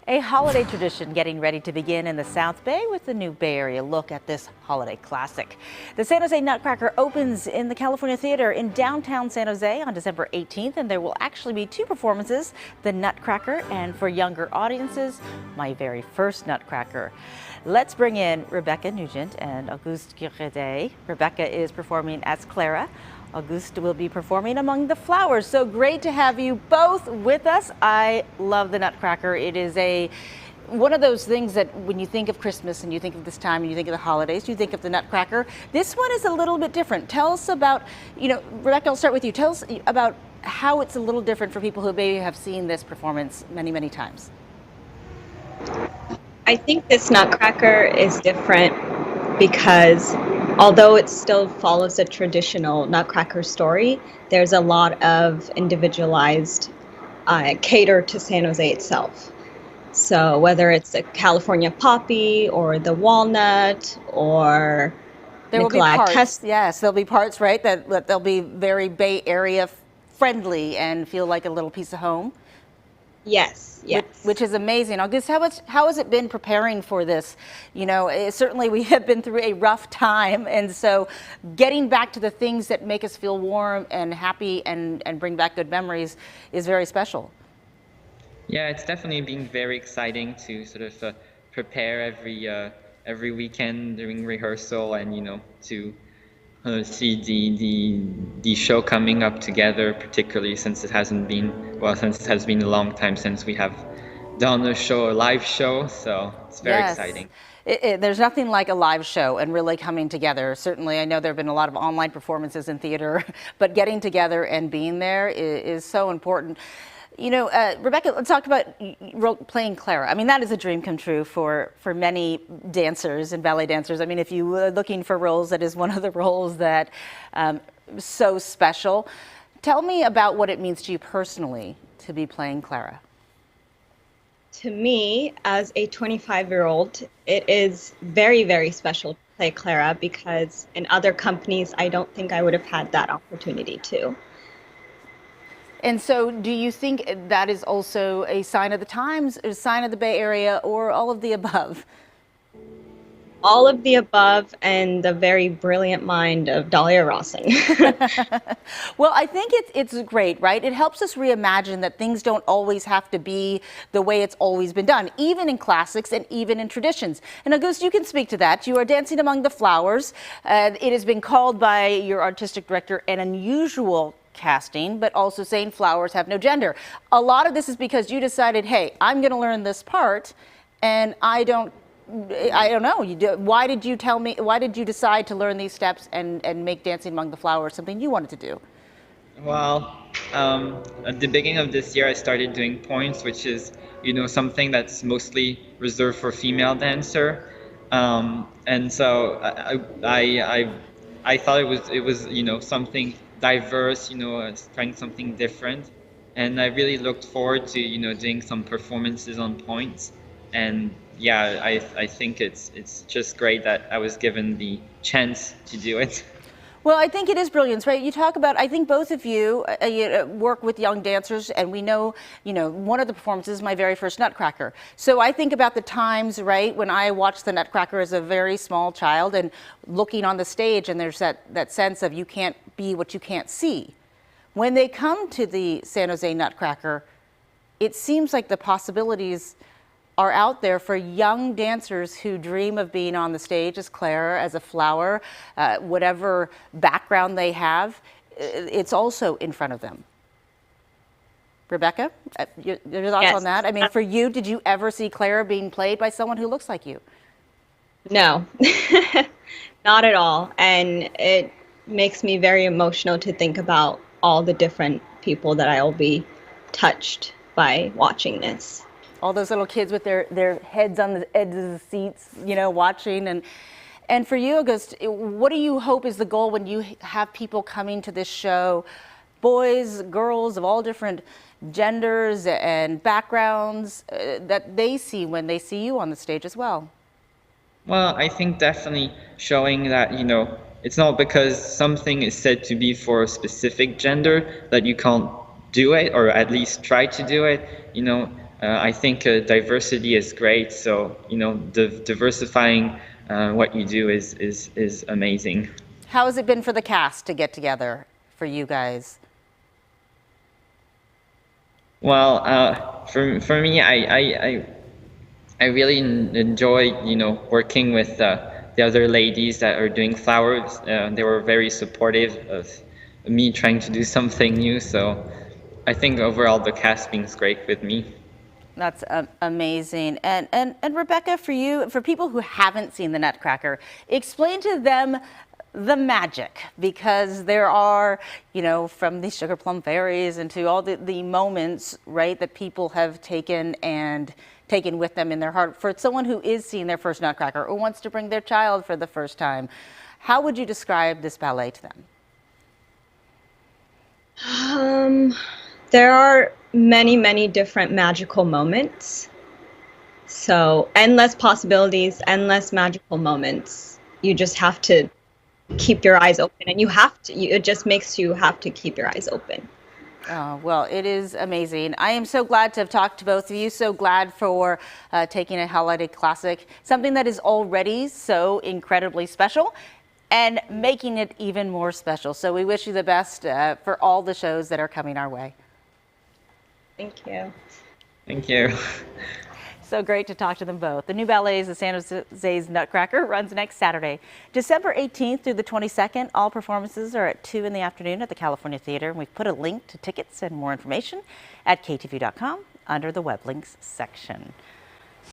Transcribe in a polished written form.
A holiday tradition getting ready to begin in the South Bay with the new Bay Area look at this holiday classic. The San Jose Nutcracker opens in the California Theater in downtown San Jose on December 18th, and there will actually be two performances, the Nutcracker and, for younger audiences, My Very First Nutcracker. Let's bring in Rebecca Nugent and Auguste Guéret. Rebecca is performing as Clara. Auguste will be performing among the flowers. So great to have you both with us. I love the Nutcracker. It is one of those things that when you think of Christmas and you think of this time and you think of the holidays, you think of the Nutcracker. This one is a little bit different. Tell us about, Rebecca, I'll start with you. Tell us about how it's a little different for people who maybe have seen this performance many, many times. I think this Nutcracker is different because although it still follows a traditional Nutcracker story, there's a lot of individualized cater to San Jose itself. So whether it's the California poppy or the walnut or there will be parts. Yes, there'll be parts, right, that they'll be very Bay Area friendly and feel like a little piece of home. Yes, yes. Which is amazing. Auguste, how has it been preparing for this? Certainly we have been through a rough time, and so getting back to the things that make us feel warm and happy and bring back good memories is very special. Yeah, it's definitely been very exciting to sort of prepare every weekend during rehearsal and to see the show coming up together, particularly since it has been a long time since we have done a live show, so it's very exciting. There's nothing like a live show and really coming together. Certainly, I know there have been a lot of online performances in theater, but getting together and being there is so important. Rebecca, let's talk about playing Clara. I mean, that is a dream come true for many dancers and ballet dancers. I mean, if you were looking for roles, that is one of the roles that so special. Tell me about what it means to you personally to be playing Clara. To me, as a 25-year-old, it is very, very special to play Clara because in other companies, I don't think I would have had that opportunity to. And so do you think that is also a sign of the times, a sign of the Bay Area, or all of the above? All of the above, and the very brilliant mind of Dahlia Rawson. Well, I think it's great, right? It helps us reimagine that things don't always have to be the way it's always been done, even in classics and even in traditions. And Auguste, you can speak to that. You are dancing among the flowers. It has been called by your artistic director an unusual casting, but also saying flowers have no gender. A lot of this is because you decided, hey, I'm going to learn this part, and I don't know. Why did you tell me? Why did you decide to learn these steps and make Dancing Among the Flowers something you wanted to do? Well, at the beginning of this year, I started doing points, which is something that's mostly reserved for female dancer, and so I thought it was something diverse, trying something different, and I really looked forward to doing some performances on points. And yeah, I think it's just great that I was given the chance to do it. Well, I think it is brilliance, right? You talk about, I think both of you work with young dancers, and we know, one of the performances is My Very First Nutcracker. So I think about the times, right, when I watched the Nutcracker as a very small child and looking on the stage, and there's that sense of you can't be what you can't see. When they come to the San Jose Nutcracker, it seems like the possibilities are out there for young dancers who dream of being on the stage as Clara, as a flower, whatever background they have, it's also in front of them. Rebecca, your thoughts on that? I mean, for you, did you ever see Clara being played by someone who looks like you? No, not at all. And it makes me very emotional to think about all the different people that I will be touched by watching this. All those little kids with their heads on the edges of the seats, watching. And for you, Auguste, what do you hope is the goal when you have people coming to this show, boys, girls of all different genders and backgrounds, that they see when they see you on the stage as well? Well, I think definitely showing that, it's not because something is said to be for a specific gender that you can't do it, or at least try to do it. I think diversity is great. So, diversifying what you do is amazing. How has it been for the cast to get together for you guys? Well, for me, I really enjoy, working with the other ladies that are doing flowers. They were very supportive of me trying to do something new. So I think overall the casting's great with me. That's amazing. And Rebecca, for you, for people who haven't seen the Nutcracker, explain to them the magic, because there are, from the sugar plum fairies and to all the moments, right, that people have taken with them in their heart. For someone who is seeing their first Nutcracker or wants to bring their child for the first time, how would you describe this ballet to them? There are many, many different magical moments. So endless possibilities, endless magical moments. You just have to keep your eyes open, and it just makes you have to keep your eyes open. Oh, well, it is amazing. I am so glad to have talked to both of you. So glad for taking a holiday classic, something that is already so incredibly special, and making it even more special. So we wish you the best for all the shows that are coming our way. Thank you. Thank you. So great to talk to them both. The new ballet is the San Jose's Nutcracker, runs next Saturday, December 18th through the 22nd. All performances are at 2 in the afternoon at the California Theater. We've put a link to tickets and more information at KTVU.com under the web links section.